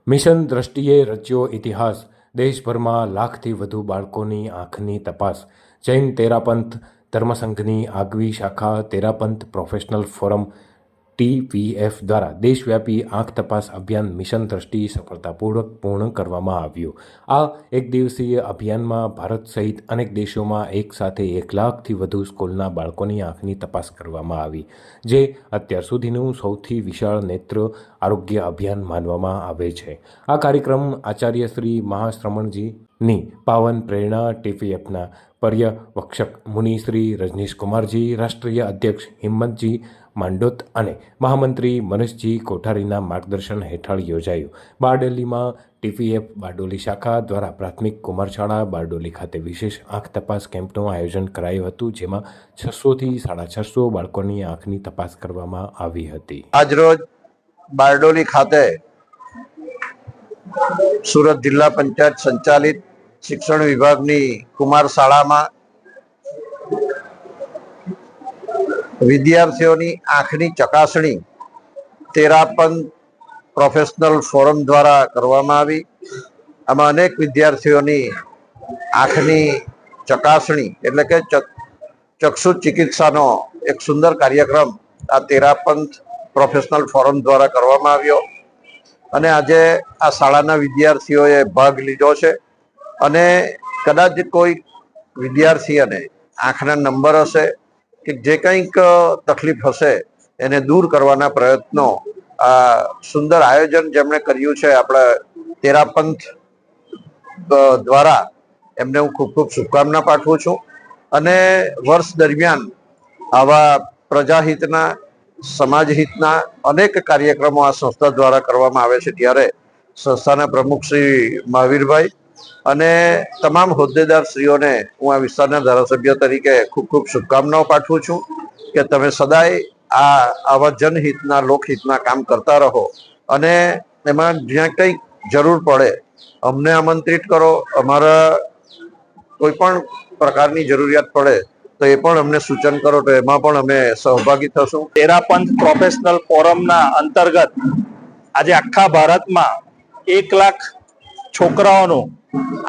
Mission દ્રષ્ટિએ રચ્યો ઇતિહાસ, દેશભરમાં લાખથી વધુ બાળકોની આંખની તપાસ. જૈન તેરાપંથ ધર્મસંઘની આગવી શાખા તેરાપંથ પ્રોફેશનલ ફોરમ TPF દ્વારા દેશવ્યાપી આંખ તપાસ અભિયાન મિશન દ્રષ્ટિ સફળતાપૂર્વક પૂર્ણ કરવામાં આવ્યું. આ એક દિવસીય અભિયાનમાં ભારત સહિત અનેક દેશોમાં એક સાથે 1 લાખથી વધુ સ્કૂલના બાળકોની આંખની તપાસ કરવામાં આવી, જે અત્યાર સુધીનું સૌથી વિશાળ નેત્ર આરોગ્ય અભિયાન માનવામાં આવે છે. આ કાર્યક્રમ આચાર્ય શ્રી મહાશ્રમણજીની પાવન પ્રેરણા, TPFના પર્યવક્ષક મુનિ શ્રી રજનીશ કુમારજી, રાષ્ટ્રીય અધ્યક્ષ હિંમતજી માંડોત અને મહામંત્રી મનીષજી કોઠારીના માર્ગદર્શન હેઠળ યોજાયું. બારડોલીમાં TPF બારડોલી શાખા દ્વારા પ્રાથમિક કુમારશાળા બારડોલી ખાતે વિશેષ આંખ તપાસ કેમ્પનું આયોજન કરાયું હતું, જેમાં 600થી 650 બાળકોની આંખની તપાસ કરવામાં આવી હતી. આજરોજ બારડોલી ખાતે સુરત જિલ્લા પંચાયત સંચાલિત શિક્ષણ વિભાગની કુમાર શાળામાં વિદ્યાર્થીઓની આંખની ચકાસણી તેરાપંથ પ્રોફેશનલ ફોરમ દ્વારા કરવામાં આવી. આમાં અનેક વિદ્યાર્થીઓની આંખની ચકાસણી એટલે કે ચક્ષુ ચિકિત્સાનો એક સુંદર કાર્યક્રમ આ તેરાપંથ પ્રોફેશનલ ફોરમ દ્વારા કરવામાં આવ્યો અને આજે આ શાળાના વિદ્યાર્થીઓએ ભાગ લીધો છે. અને કદાચ કોઈ વિદ્યાર્થીઓને આંખના નંબર હશે કે જે કંઈક તકલીફ હશે એને દૂર કરવાના પ્રયત્નો આ સુંદર આયોજન જેમણે કર્યું છે આપણા તેરાપંથ દ્વારા એમને હું ખૂબ ખૂબ શુભકામના પાઠવું છું. અને વર્ષ દરમિયાન આવા પ્રજાહિતના, સમાજહિતના અનેક કાર્યક્રમો આ સંસ્થા દ્વારા કરવામાં આવે છે, ત્યારે સંસ્થાના પ્રમુખ શ્રી મહાવીરભાઈ અને તમામ હોદ્દેદાર શ્રીઓને હું આ વિસ્તારના ધારાસભ્ય તરીકે ખૂબ ખૂબ શુભકામનાઓ પાઠવું છું કે તમે સદાય આવા જનહિતના, લોકહિતના કામ કરતા રહો અને એમાં જ્યાં કંઈક જરૂર પડે અમને આમંત્રિત કરો. અમારા કોઈ પણ પ્રકારની જરૂરિયાત પડે તો એ પણ અમને સૂચન કરો, તો એમાં પણ અમે સહભાગી થશું. તેરાપંથ પ્રોફેશનલ ફોરમના અંતર્ગત આજે આખા ભારતમાં 1 લાખ છોકરાઓનું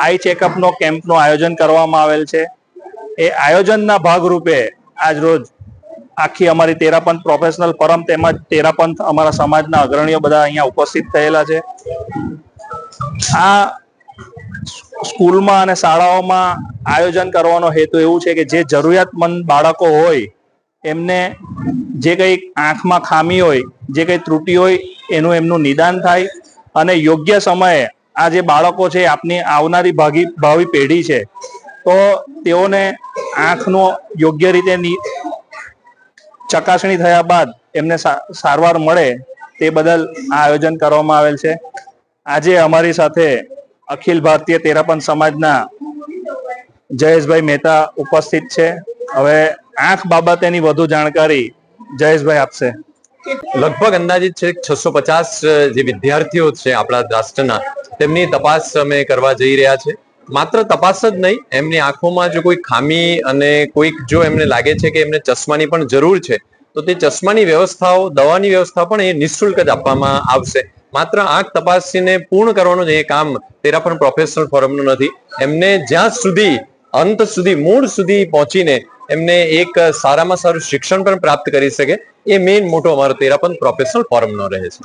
આઈ ચેકઅપનો કેમ્પનું આયોજન કરવામાં આવેલ છે. એ આયોજનના ભાગરૂપે આજ રોજ આખી અમારી તેરાપંથ પ્રોફેશનલ ફોરમ તેમજ તેરાપંથ અમારા સમાજના અગ્રણીઓ બધા અહીંયા ઉપસ્થિત થયેલા છે. આ સ્કૂલમાં અને શાળાઓમાં આયોજન કરવાનો હેતુ એવું છે કે જે જરૂરિયાતમંદ બાળકો હોય એમને જે કંઈ આંખમાં ખામી હોય, જે કંઈ ત્રુટિ હોય એમનું નિદાન થાય અને યોગ્ય સમયે આ જે બાળકો છે આપની આવનારી ભાવિ પેઢી છે, તો તેઓને આંખનો યોગ્ય રીતે ચકાસણી થયા બાદ એમને સારવાર મળે તે બદલ આ આયોજન કરવામાં આવેલ છે. આજે અમારી સાથે અખિલ ભારતીય તેરાપંથ સમાજના જયેશભાઈ મહેતા ઉપસ્થિત છે. હવે આંખ બાબતેની વધુ જાણકારી જયેશભાઈ આપશે. લગભગ અંદાજિત છે 650 જે વિદ્યાર્થીઓ છે આપણા રાષ્ટ્રના, તેમની તપાસ અમે કરવા જઈ રહ્યા છે. માત્ર તપાસ જ નહીં, એમની આંખોમાં જો કોઈ ખામી અને કોઈક જો એમને લાગે છે કે એમને ચશ્માની પણ જરૂર છે તો તે ચશ્માની વ્યવસ્થાઓ, દવાની વ્યવસ્થા પણ એ નિઃશુલ્ક જ આપવામાં આવશે. માત્ર આંખ તપાસીને પૂર્ણ કરવાનું જ એ કામ તેરાપંથ પ્રોફેશનલ ફોરમનું નથી. એમને જ્યાં સુધી અંત સુધી, મૂળ સુધી પહોંચીને એમને એક સારામાં સારું શિક્ષણ પણ પ્રાપ્ત કરી શકે, એ મેઇન મોટો અમારો તેરાપંથ પ્રોફેશનલ ફોરમનો રહે છે.